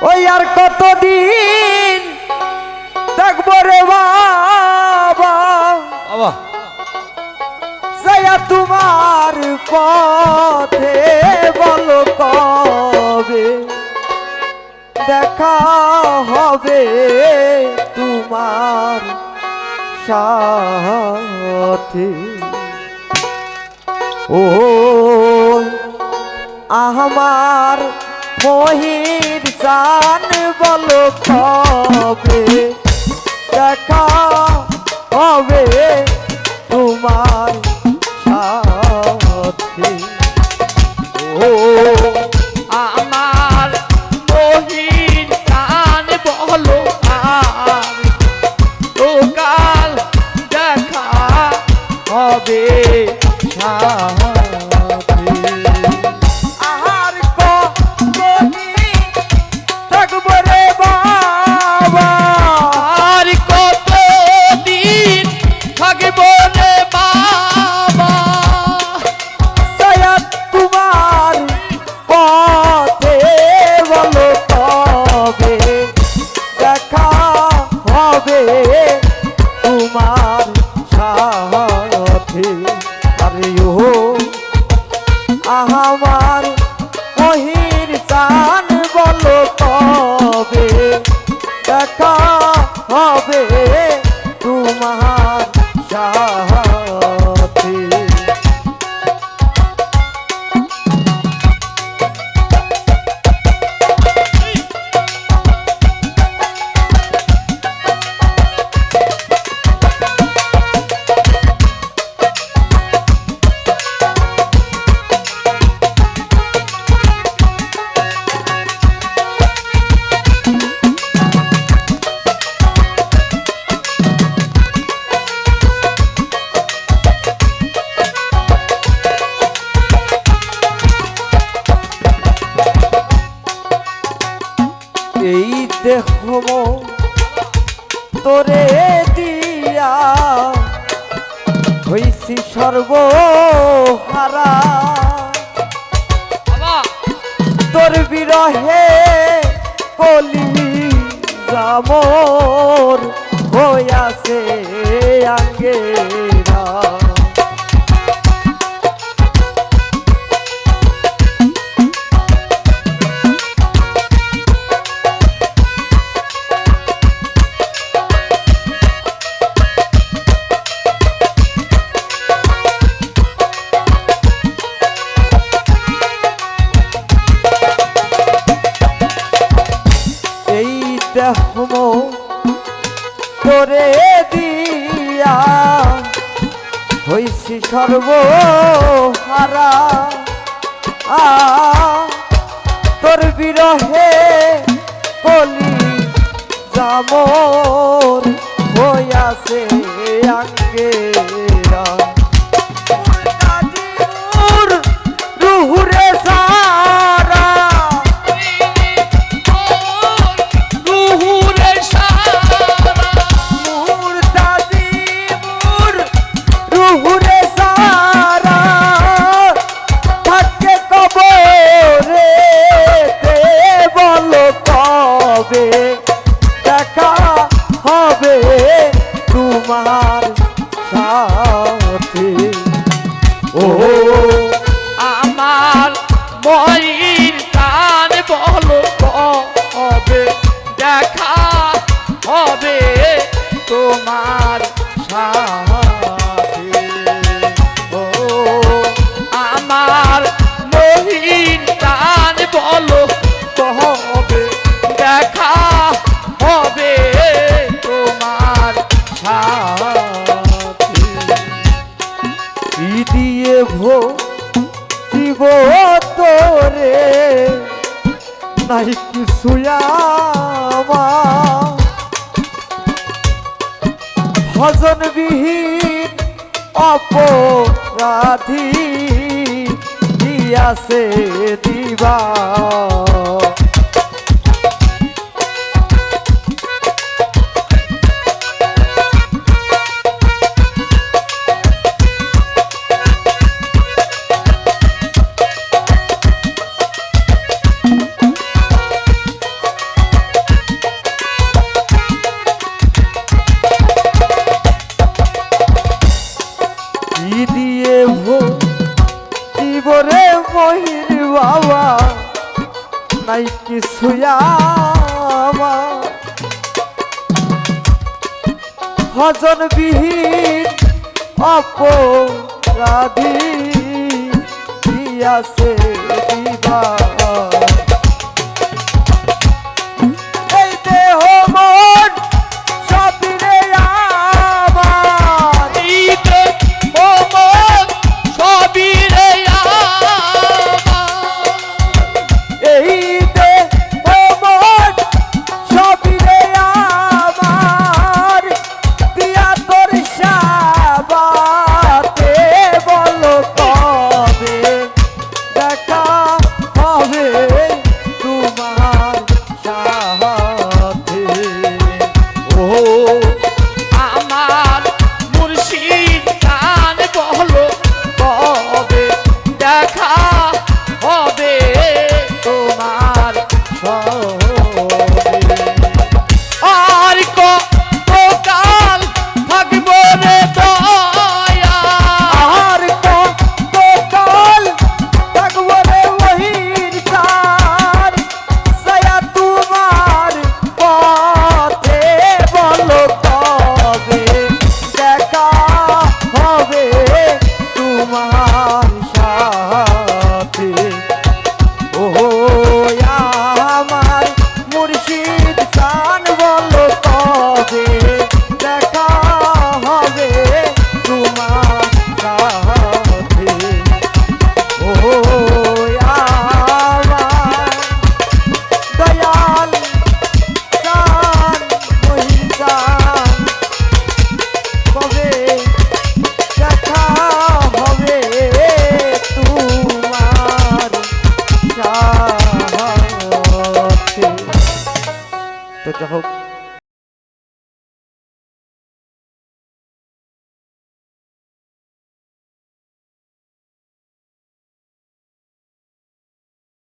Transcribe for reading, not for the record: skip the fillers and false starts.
ওই আর কতদিন থাকবো রে বাবা বাবা যাইয়া তোমার পথে বলো কবে দেখা হবে তোমার সাথে ও আমার মহির জান বলো কবে দেখা হবে তোমার সাথে ও আমার মহিন কান বলো আর তো কাল দেখা হবে সাথে আহার কতদিন থাকবো রে বাবা আর কতদিন থাকব রে বাবা সায়া তোমার পথে বলো কবে দেখা হবে তোমার সাথে আরে ও আমার মহির জান বলো কবে দেখা হবে তোমার সাথে এই দেহ তোরে দিয়া হইছি সর্বহারা বাবা তোর বিরহে কলি জামর হইয়াছে আঙ্গেরা এই দেহ তোরে দিয়া হইছি সর্বহারা তোর বিরহে কলি জামর হইয়াছে আঙ্গেরা রুহুরে সারা রুহুরে সারা মুর্দাজি মুর রুহুরে সারা থাকে কবরে তে বলো কবে দেখা হবে তোমার সাথে ও আমার ময়ূর কান বলো কবে দেখা হবে তোমার সাথে ও আমার ময়ূর কান বলো কবে দেখা হবে তোমার সাথে কি দিয়ে ভো শিব তোরে নাই কিছু ভজন বিহীন অপরাধী দিয়াছে দিবা কিছুয়া ভজন বিহীন অপরাধী আছে দিবা এই দেহ মন সবিরে আমার ঈদে ও মন সবই রে এই দেহ মন সবিরে আমার দিয়া তোর সাবাতে বলো কবে দেখা হবে তোমার সাথে ও আমার মুর্শিদ গান বলো কবে দেখা হবে তোমার সাথে আর কতকাল থাকবো রে দয়া আর কতকাল থাকবো রে ওহির সার সায়া তোমার পথে বলো কবে দেখা হবে তোমার সাথে ও আমার মুর্শিদ চান বলো কবে দেখা হবে তোমার সাথে ও আমার দয়াল চান মহিন চান কবে দেখা হবে তোমার সাথে তো যাই হোক